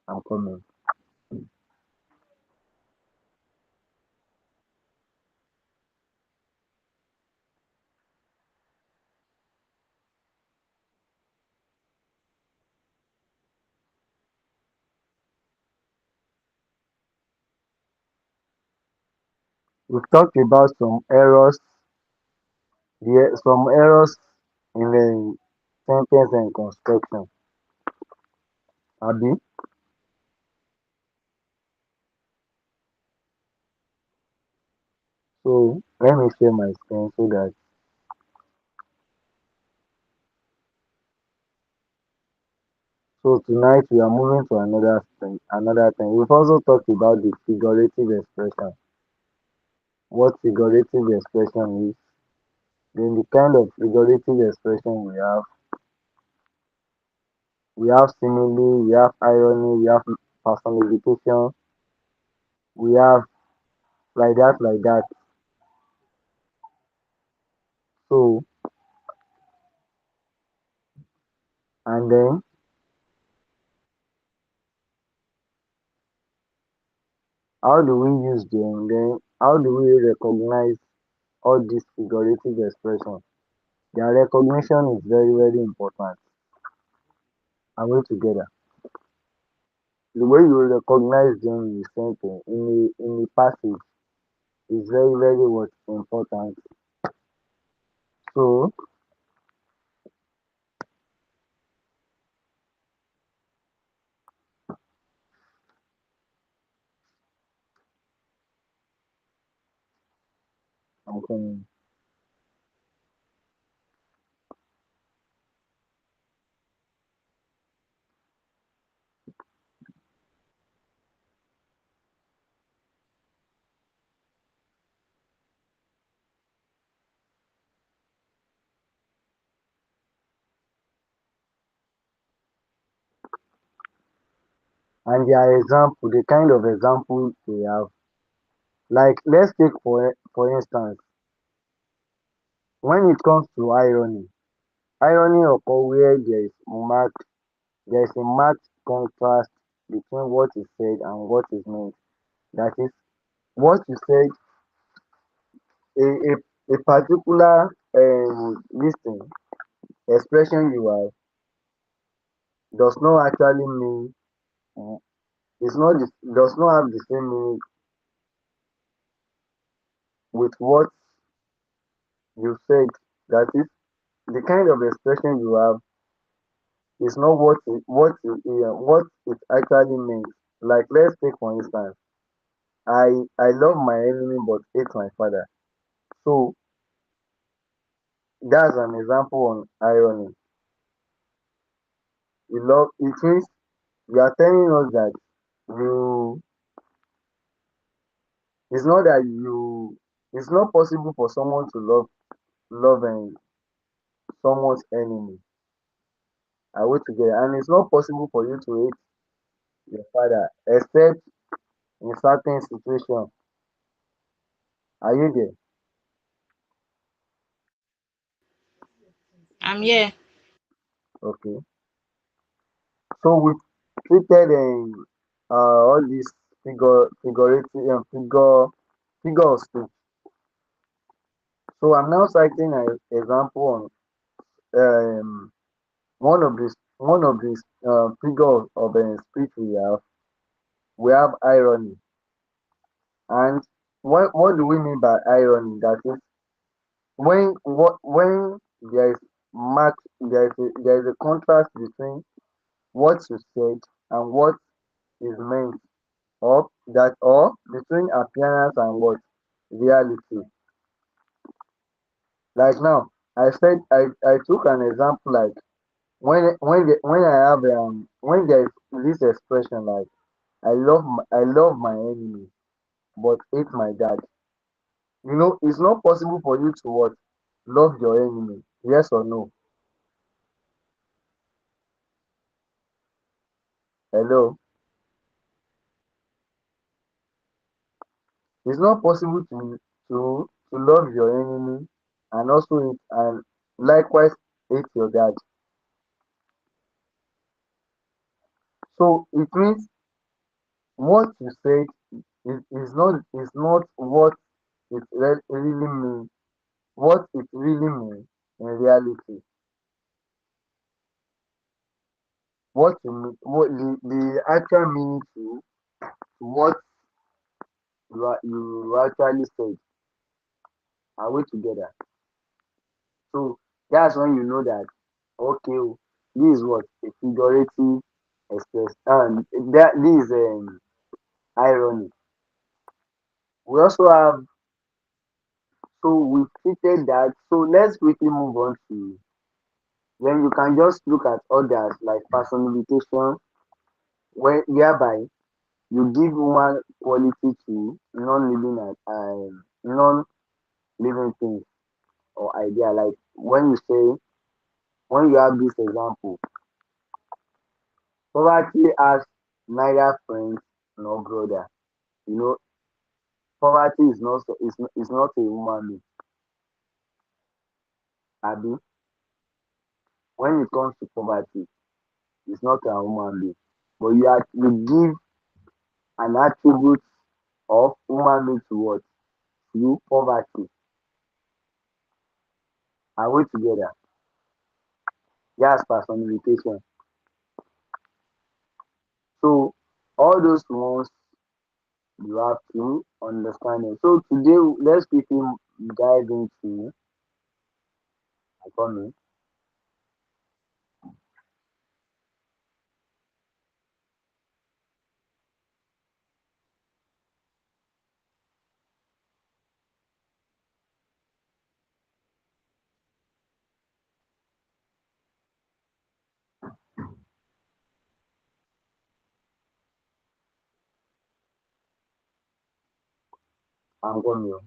I'm coming. We've talked about some errors in the sentence and construction. Abi, so let me share my screen so that so tonight we are moving to another thing. We've also talked about the figurative expression. What figurative expression is, then the kind of figurative expression we have simile, we have irony, we have personification, we have like that. So and then how do we use them? Then how do we recognize all these figurative expressions? Their recognition is very, very important. Are we together? The way you recognize them in the sentence, in the passage, is very, very what important. So I'm coming. And their example, the kind of example we have, like let's take for instance, when it comes to irony occur where there is a marked contrast between what is said and what is meant. That is, what you said, a particular this thing, expression you have does not actually mean mm, it's not the, does not have the same meaning with what you said. That is, the kind of expression you have is not what it actually means. Like let's take for instance, I love my enemy but hate my father. So that's an example on irony. It means you are telling us that you it's not that you it's not possible for someone to love someone's enemy. Are we together? And it's not possible for you to hate your father except in certain situations. Are you there? I'm here. Okay. So we treated all these figurative figure of speech. So I'm now citing an example on one of these figure of speech we have. We have irony. And what do we mean by irony? That is when there is there is a contrast between what you said and what is meant, or between appearance and what reality. Like now, I took an example like when I have when there is this expression like I love my enemy but hate my dad. It's not possible for you to what love your enemy. Yes or no? Hello. It's not possible to love your enemy and also and likewise hate your dad. So it means What you said is not what really means. What it really means in reality. What you mean, what the actual meaning to what you actually said. Are we together? So that's when you know that okay, oh, this is what a figurative express, and that this is irony. We also have, so we treated that. So let's quickly move on to, then you can just look at others like personification, whereby you give one quality to non-living things or idea. Like when you say, when you have this example, poverty has neither friend nor brother. You know, poverty is not a human being. Abi, when it comes to poverty, it's not a human being. But you give an attribute of human being to what? You poverty. Are we together? That's personification. So all those ones you have to understand it. So today let's quickly dive into economy. I'm coming.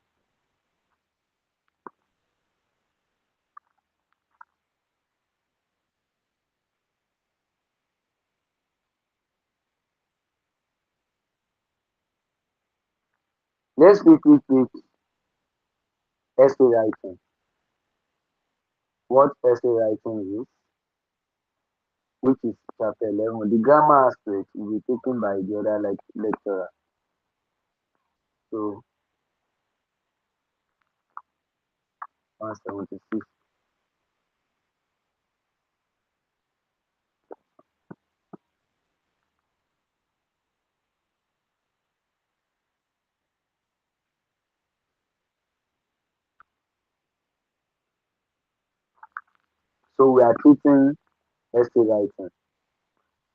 Let's quickly take essay writing. What essay writing is, which is chapter 11. The grammar aspect will be taken by the other like lecturer. So 176. So we are treating essay writing.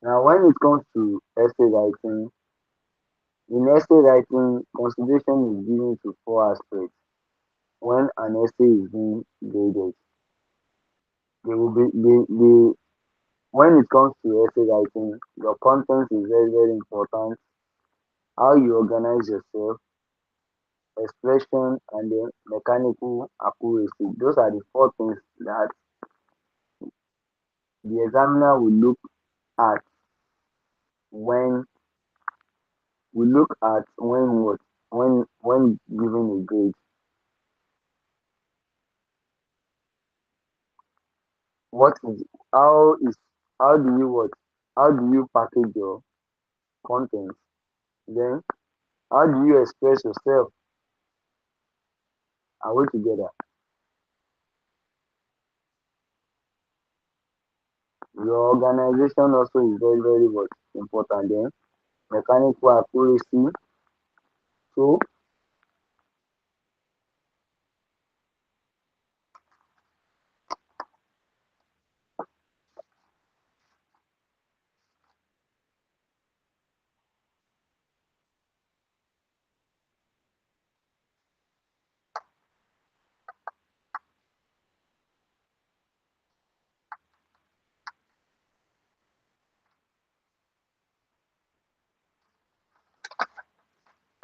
Now when it comes to essay writing, in essay writing, consideration is given to four aspects. When an essay is being graded, they will be when it comes to essay writing, your content is very, very important. How you organize yourself, expression, and then mechanical accuracy. Those are the four things that the examiner will look at when when giving a grade. What is how is how do you what how do you package your content? Then how do you express yourself? Are we together? Your organization also is very, very what important. Then mechanical accuracy. So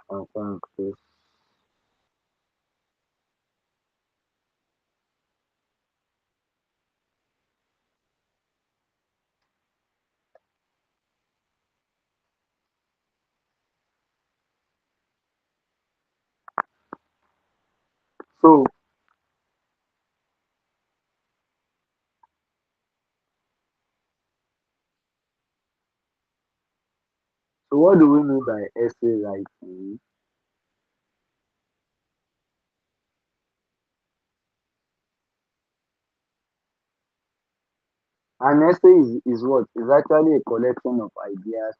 okay. So So what do we mean by essay writing? An essay is what? Is actually a collection of ideas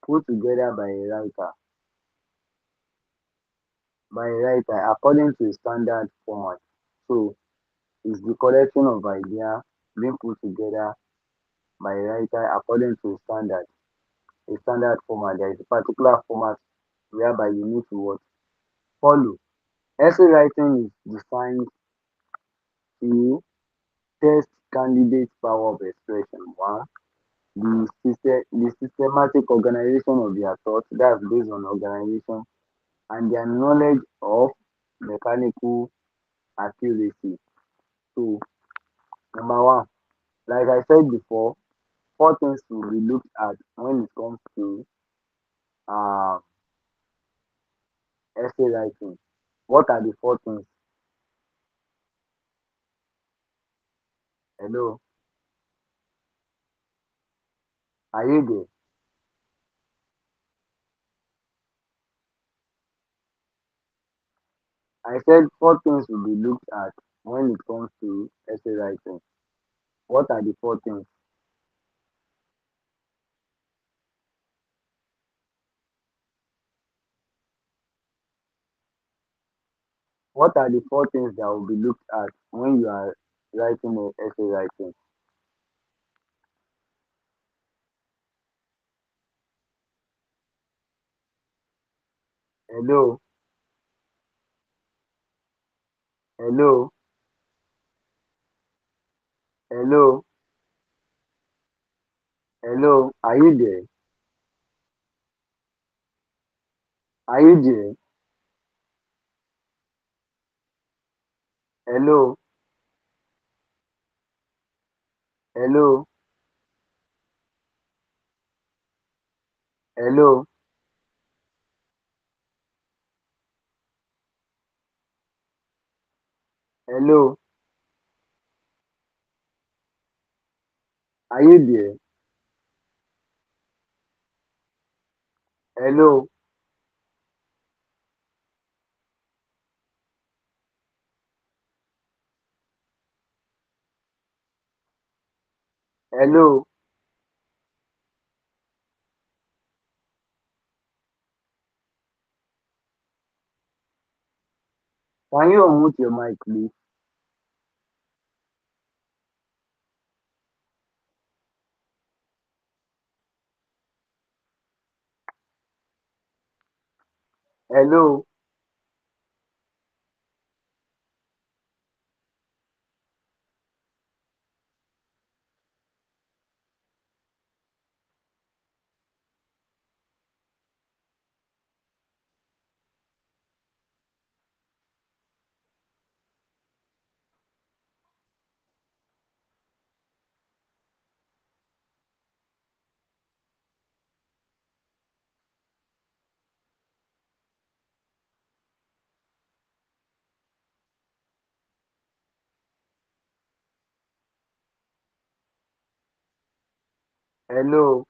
put together by a writer according to a standard format. So it's the collection of ideas being put together by a writer according to a standard format. There is a particular format whereby you need to what? Follow. Essay writing is designed to test candidates' power of expression. One, the systematic organization of their thoughts, that's based on organization, and their knowledge of mechanical accuracy. So, number one, like I said before, four things will be looked at when it comes to uh, essay writing. What are the four things? Hello, are you there? I said four things will be looked at when it comes to essay writing. What are the four things? What are the four things that will be looked at when you are writing an essay writing? Hello, hello, hello, hello. Are you there? Are you there? Hello, hello, hello, hello. Are you there? Hello, hello. Can you unmute your mic, please? Hello, hello,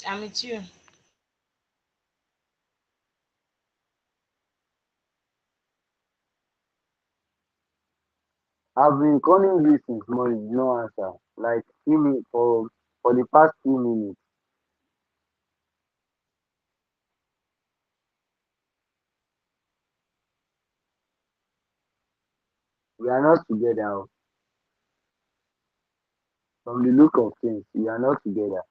I'm with you. I've been calling you since morning, no answer. Like few minutes for the past few minutes. We are not together. Oh. From the look of things, we are not together.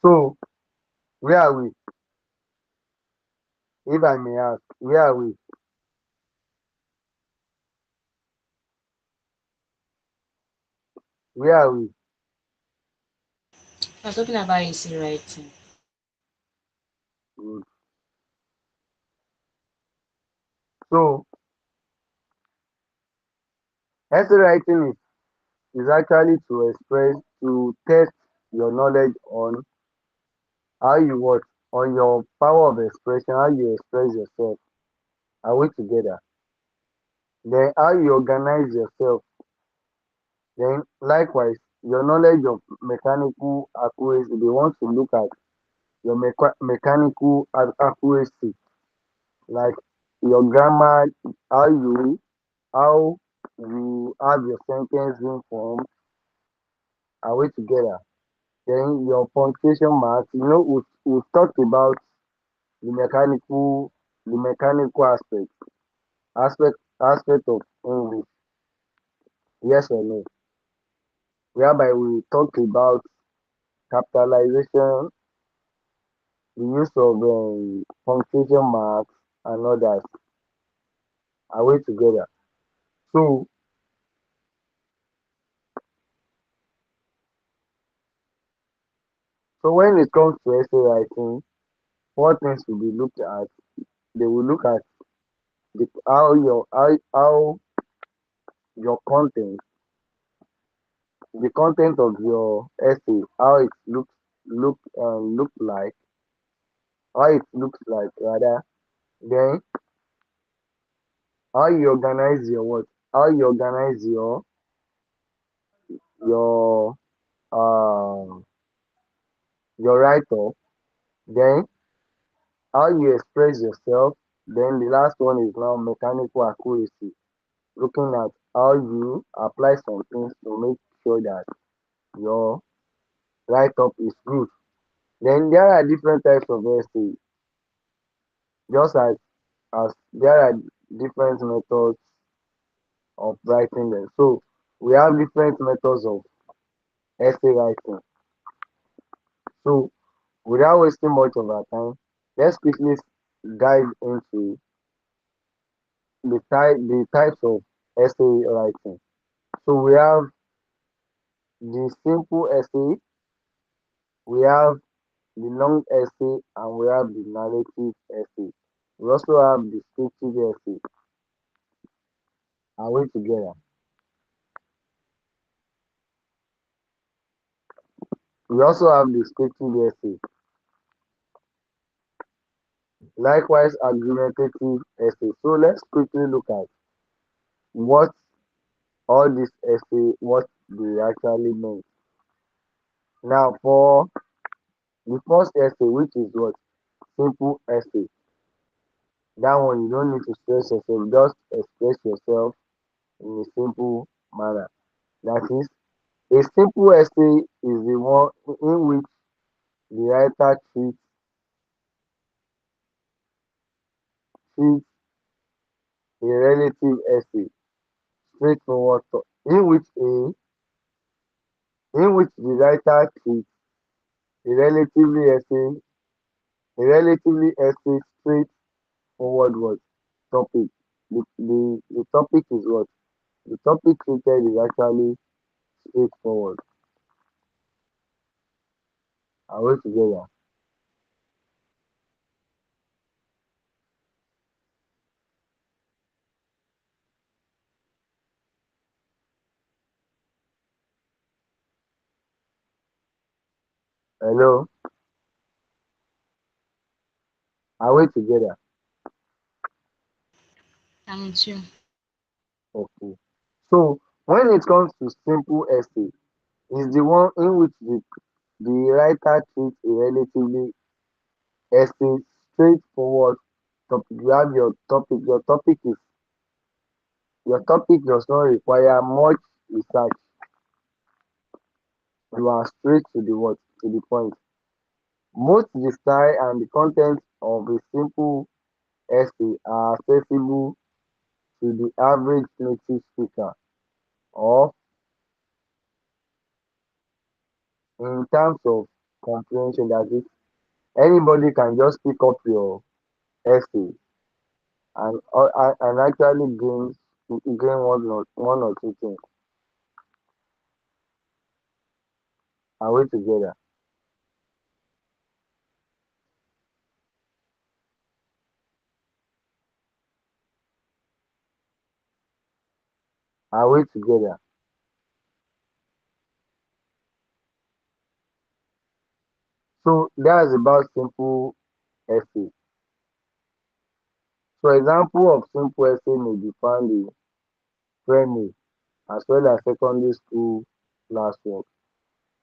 So where are we? If I may ask, where are we? Where are we? We're talking about essay writing. Good. So essay writing is actually to express, to test your knowledge on how you what, on your power of expression, how you express yourself. Are we together? Then how you organize yourself. Then likewise, your knowledge of mechanical accuracy. They want to look at your mechanical accuracy, like your grammar, how you how you have your sentence being formed. Are we together? Then your punctuation marks. We've talked about the mechanical aspect of English. Yes or no? Whereby we talked about capitalization, the use of punctuation marks and others. Are we together? So, so when it comes to essay writing, what things will be looked at? They will look at how your content, the content of your essay, how it looks like rather. Then how you organize your what? How you organize your um your write up. Then how you express yourself. Then the last one is now mechanical accuracy, looking at how you apply some things to make sure that your write up is good. Then there are different types of essay, just as there are different methods of writing them. So we have different methods of essay writing. So without wasting much of our time, let's quickly dive into the types of essay writing. So we have the simple essay, we have the long essay, and we have the narrative essay. We also have descriptive essay. Are we together? We also have descriptive essay. Likewise, argumentative essay. So let's quickly look at what all this essay, what they actually mean. Now, for the first essay, which is what? Simple essay. That one you don't need to stress yourself, just express yourself in a simple manner. That is, a simple essay is the one in which the writer treats a relative essay, straightforward, in which the writer treats a relatively essay, straightforward what topic. The topic is what? The topic treated is actually straightforward. Are we together? Hello? Are we together? I'm with you. Okay. So when it comes to simple essay, is the one in which the writer treats a relatively essay straightforward topic. You have your topic. Your topic does not require much research. You are straight to the what? To the point. Most the style and the content of a simple essay are accessible to the average native speaker, or in terms of comprehension, that is, anybody can just pick up your essay and actually gain one or two things. Are we together? Are we together? So that's about simple essay. So example of simple essay may be found in primary as well as secondary school classwork,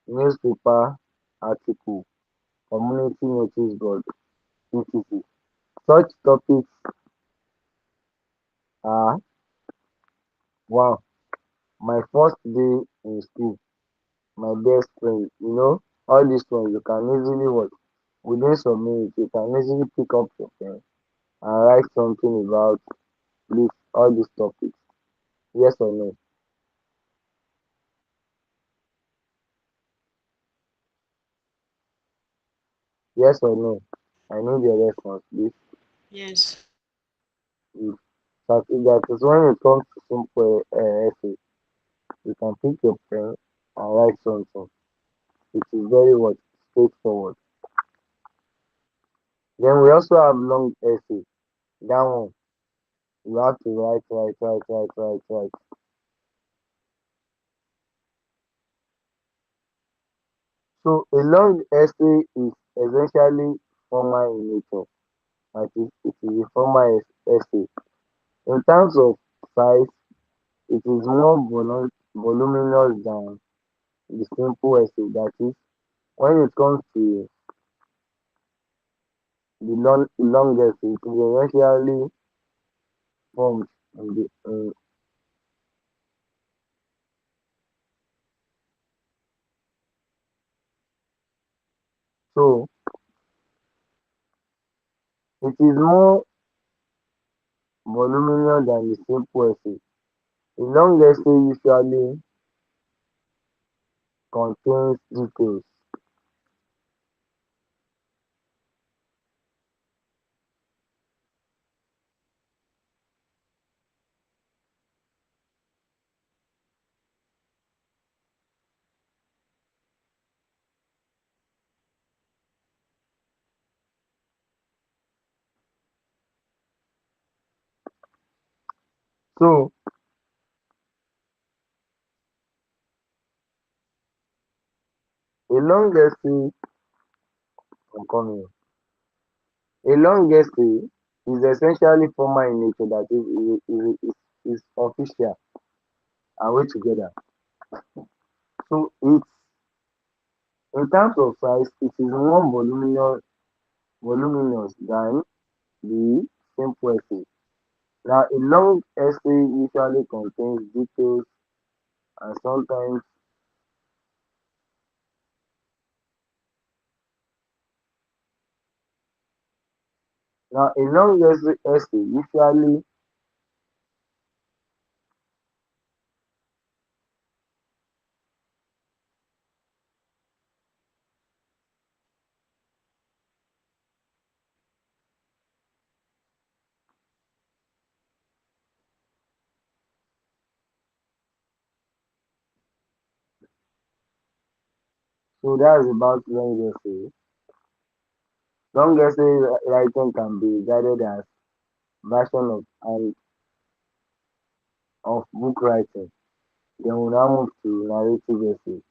newspaper article, community notice board, etc. Such topics are one, my first day in school, my best friend. All these ones you can easily watch within some minutes. You can easily pick up your pen and write something about this all these topics. Yes or no? Yes or no? I need your response, please. Yes. If that is when it comes to simple essay, you can pick your pen and write something. It is very what straightforward. Then we also have long essay. That one you have to write, write, write, write, write, write. So a long essay is essentially formal in nature. That is, it is a formal essay. In terms of size, it is more voluminous than the simple essay. That is, when it comes to the long essay, it is essentially formed in so it is more voluminous than the simple essay. A long essay usually contains details. So a long essay, I'm coming. A long essay is essentially formal in nature. That is official. Are we together? So it's in terms of size, it is more voluminous than the simple essay. Now, a long essay usually contains details and sometimes now a long essay usually so that's about long essay. Long essay writing can be regarded as version of book writing. Then we now move to narrative essay.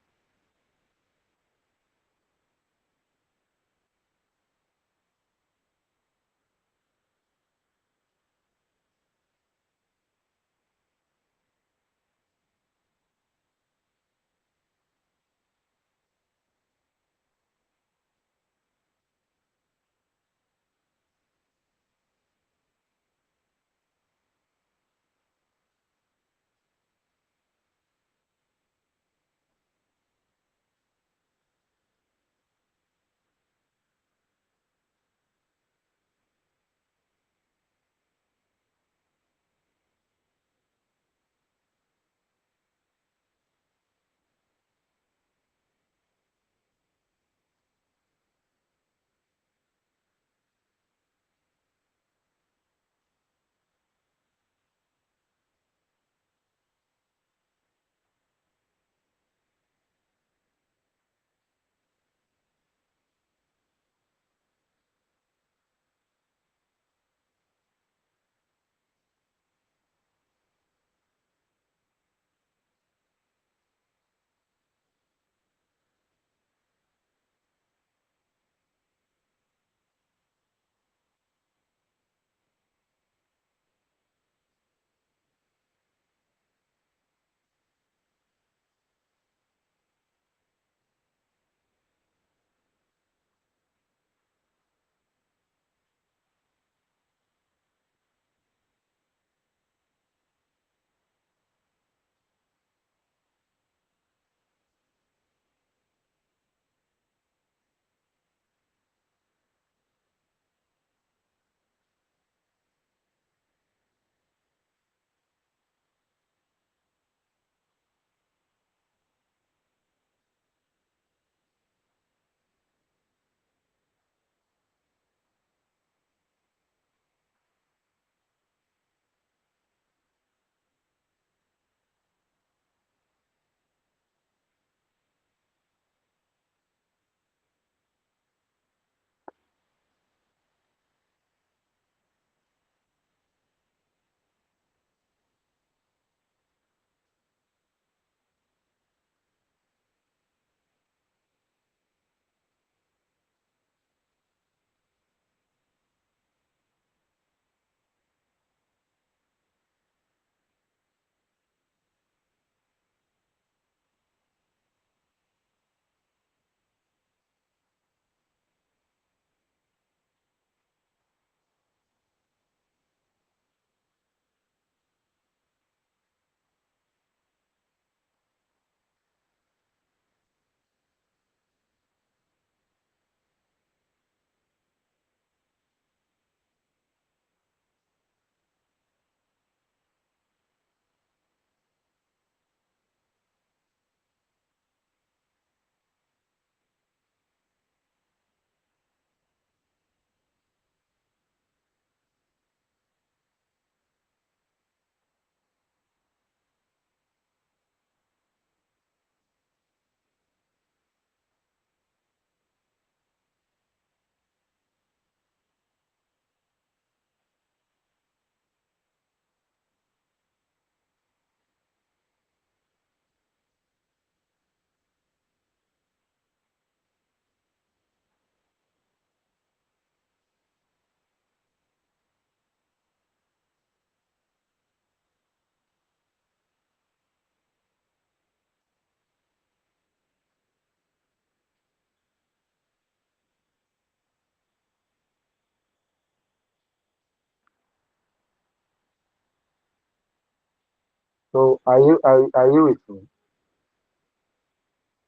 So are you with me?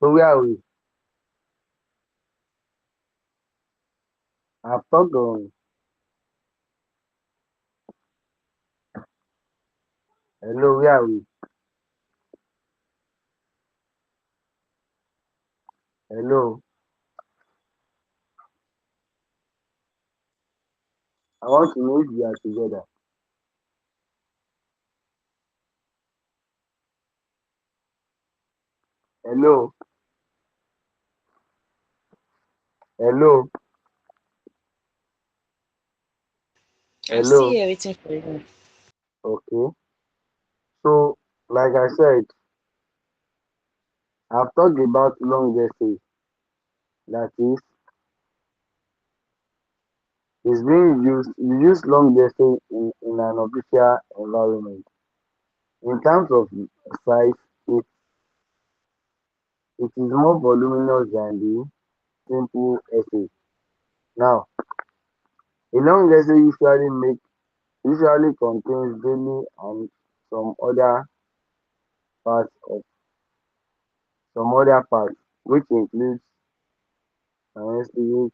So where are we? I've talked on hello, where are we? Hello. I want to know if we are together. Hello. Hello. I'm still Hello. here waiting for you. Okay. So like I said, I've talked about long essays. That is being used you use long essay in an official environment. In terms of size, it, it is more voluminous than the simple essay. Now, a long essay usually contains daily and some other parts of some other parts, which includes an estimate.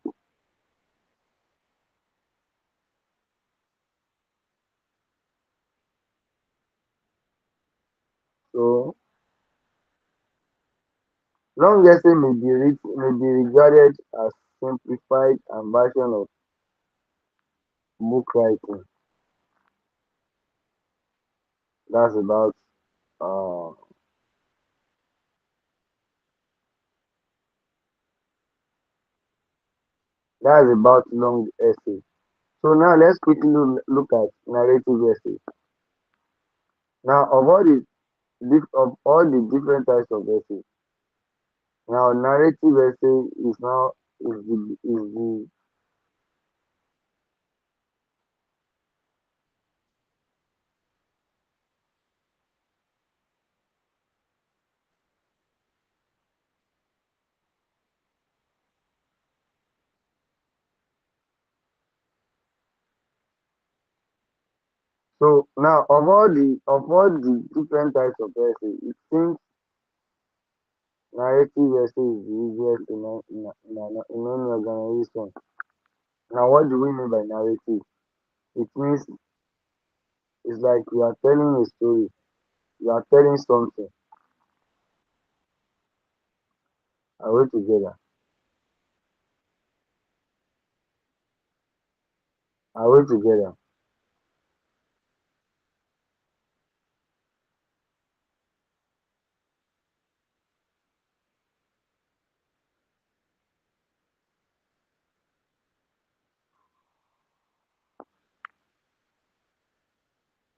So long essay may be regarded as simplified and version of book writing. That's about uh, long essay. So now let's quickly look at narrative essay. Now of all the different types of essay, now narrative essay is the so now of all the different types of essay, it seems narrative essay is the easiest in any organization. Now what do we mean by narrative? It means it's like you are telling a story, you are telling something. Are we together? Are we together?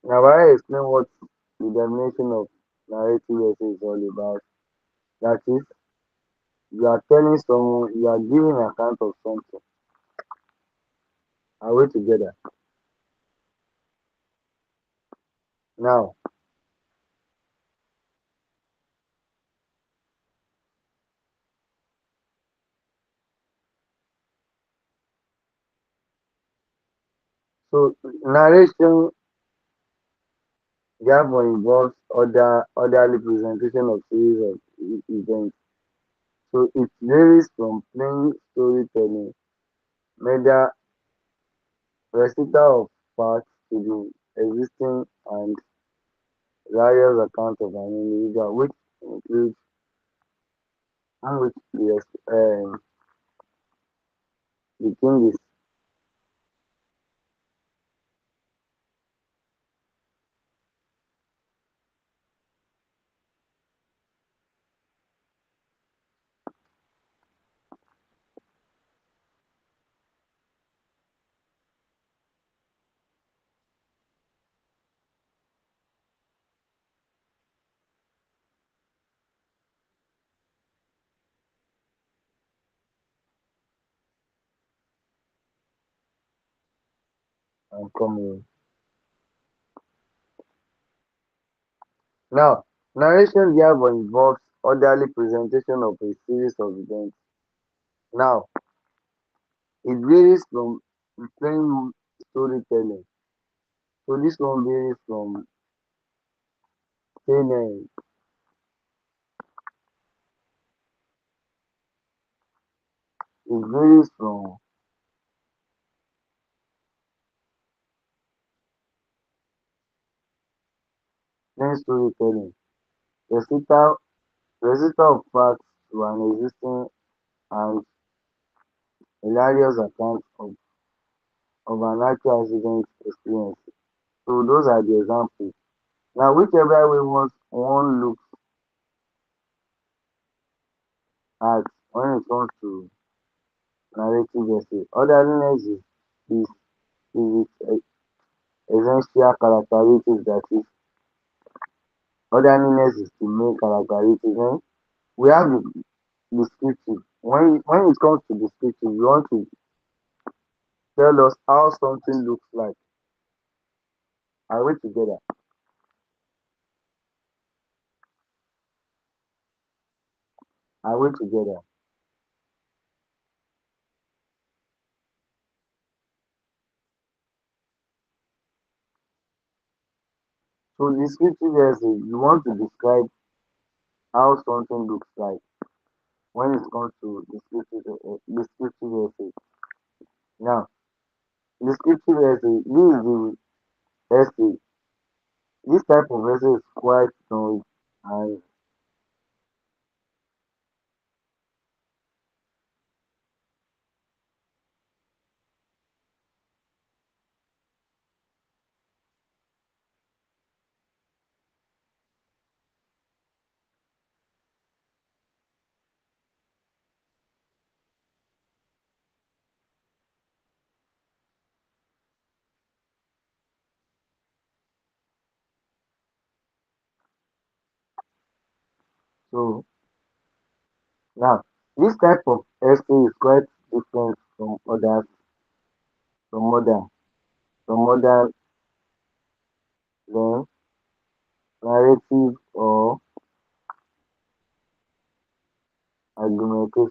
Now I explain what the definition of narrative essay is all about. That is, you are telling someone, you are giving account of something. Are we together? Now, so narration therefore involves orderly presentation of series of events. So it varies from plain storytelling, media recital of facts to the existing and various accounts of an individual, which includes and which the thing is coming. Now, narration therefore involves orderly presentation of a series of events. Now, it varies from plain storytelling. So this one varies from saying it varies from plain storytelling, recital recital of facts to an existing and hilarious account of an actual accident experience. So those are the examples. Now whichever way one looks at when it comes to narrative essay, orderliness is its essential characteristics, that is, orderliness is the main characteristic. Then we have the descriptive. When it comes to descriptive, you want to tell us how something looks like. Are we together? Are we together? So descriptive essay, you want to describe how something looks like when it comes to descriptive essay. Now, descriptive essay, this is the essay. This type of essay is quite strong and so now this type of essay is quite different from other from other than narrative or argumentative.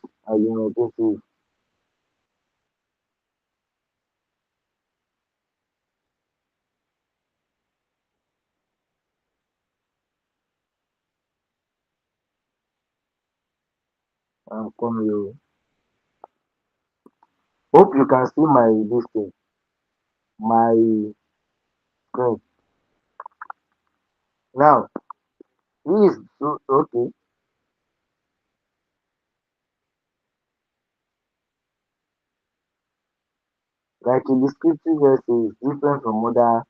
Come you. Hope you can see my this thing, my screen. Now, this is so okay. Like a descriptive essay is different from other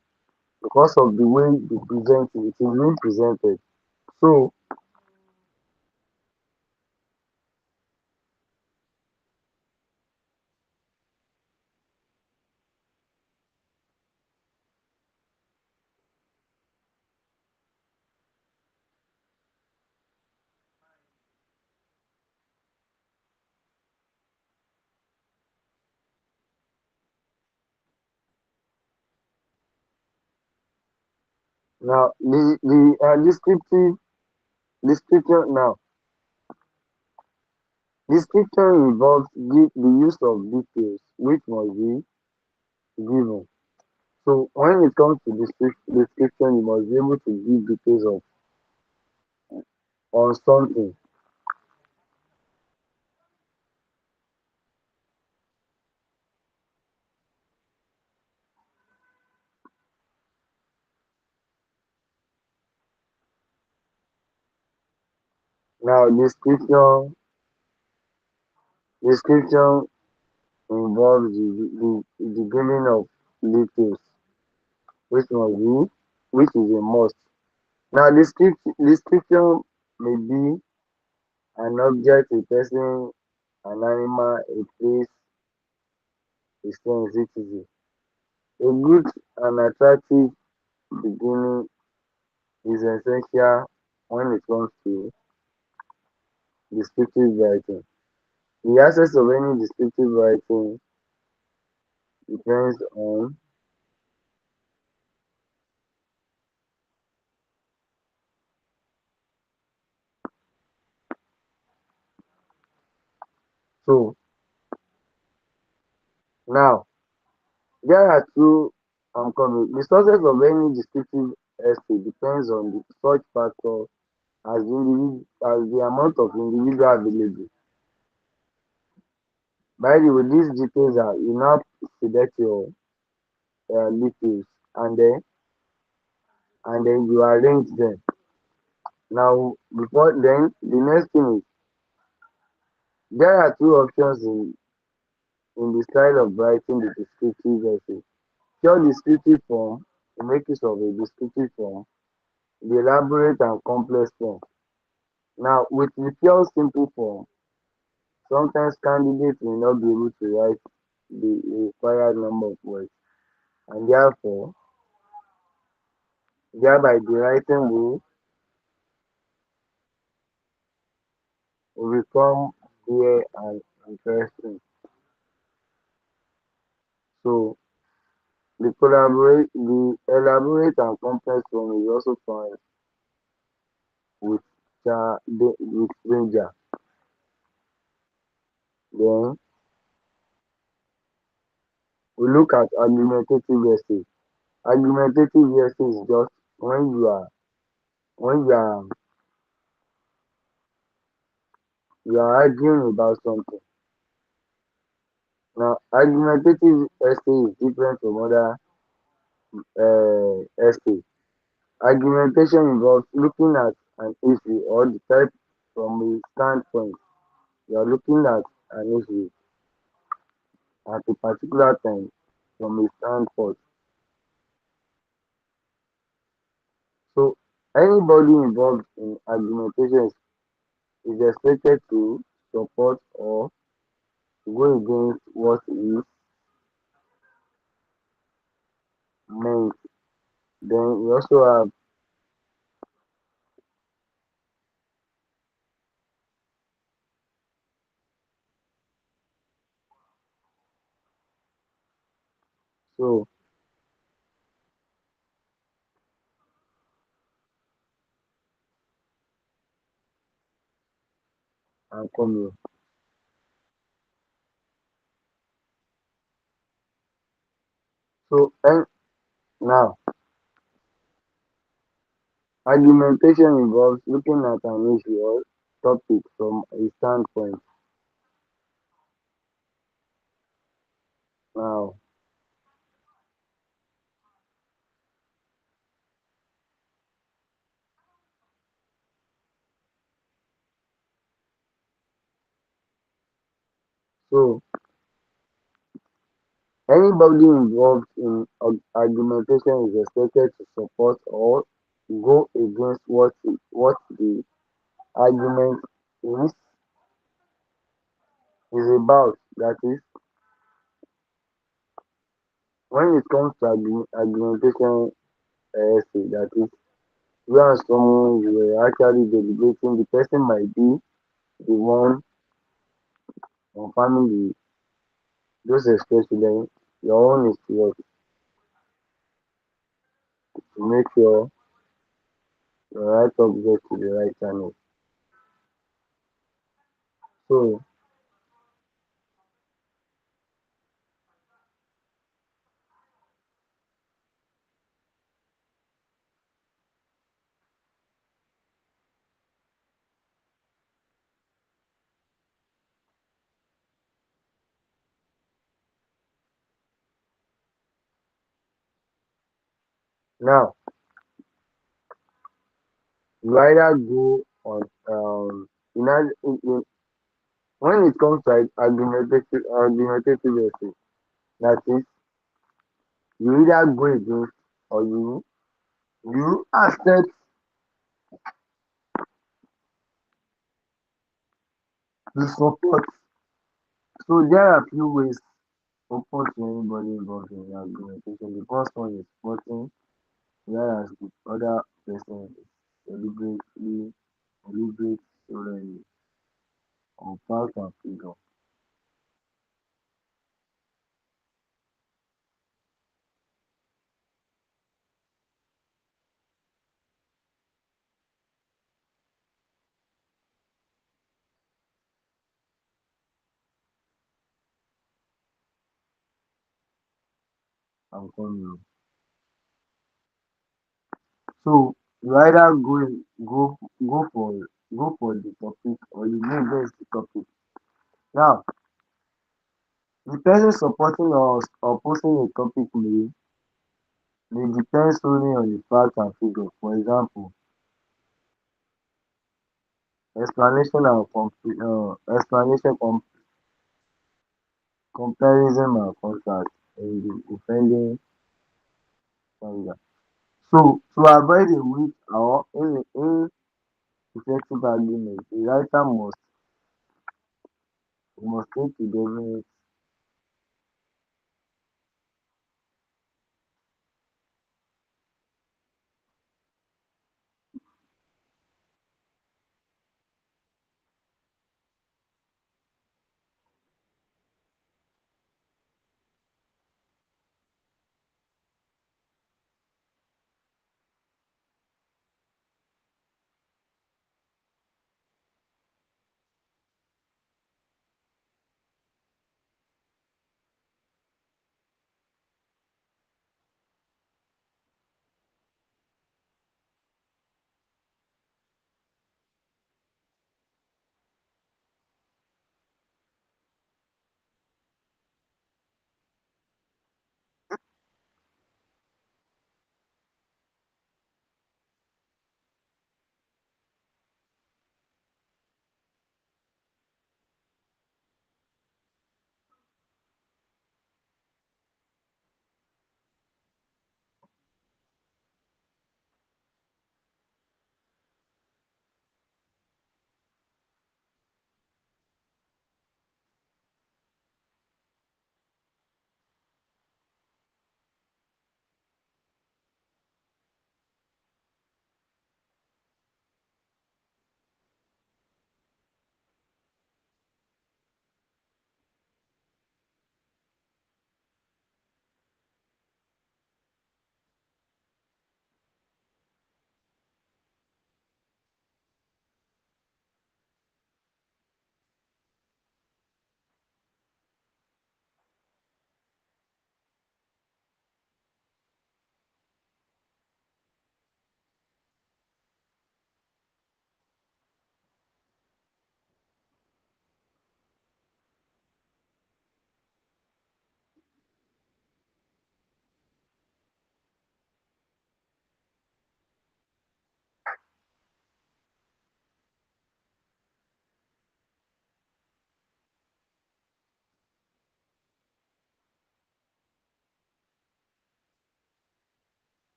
because of the way they present it. It is being presented. So now the description now description involves the use of details which must be given. So when it comes to description, you must be able to give details of on something. Now description involves the giving of details which must be which is a must. Now description may be an object, a person, an animal, a place, a sense, etc. A good and attractive beginning is essential when it comes to descriptive writing. The access of any descriptive writing depends on. So now there are two coming. The success of any descriptive essay depends on the such factor as the amount of individual available. By the way, these details are you now select your details and then you arrange them. Now before then the next thing is there are two options in the style of writing the descriptive essay. Pure descriptive form, to make use of a descriptive form, the elaborate and complex form. Now with the pure simple form, sometimes candidates may not be able to write the required number of words, and therefore thereby the writing will become clear and interesting. So the elaborate and complex form is also found with with stranger. Then we look at argumentative essay. Argumentative essay is just when you are arguing about something. Now argumentative essay is different from other essay. Argumentation involves looking at an issue or the type from a standpoint. You are looking at an issue at a particular time from a standpoint. So anybody involved in argumentation is expected to support or go against what is meant. Then we also have so and come here. So and now argumentation involves looking at an issue or topic from a standpoint. Now so anybody involved in argumentation is expected to support or go against what the argument is is about. That is, when it comes to argumentation essay, that is, where someone you were actually deliberating, the person might be the one confirming those expressions. Your own is to make sure the right object to the right channel. So now you either go on when it comes to argumentative essay, that is, you either go against or you accept to support. So there are few ways open to anybody involved in argumentation. The first one is supporting, whereas the other person is deliberate solely on fact and figure. And come So you either go for the topic or you go against the topic. Now the person supporting or opposing a topic may depend solely on the facts and figures. For example, comparison and contrast in the offending genre. So to avoid a weak or ineffective argument, the writer must take a definite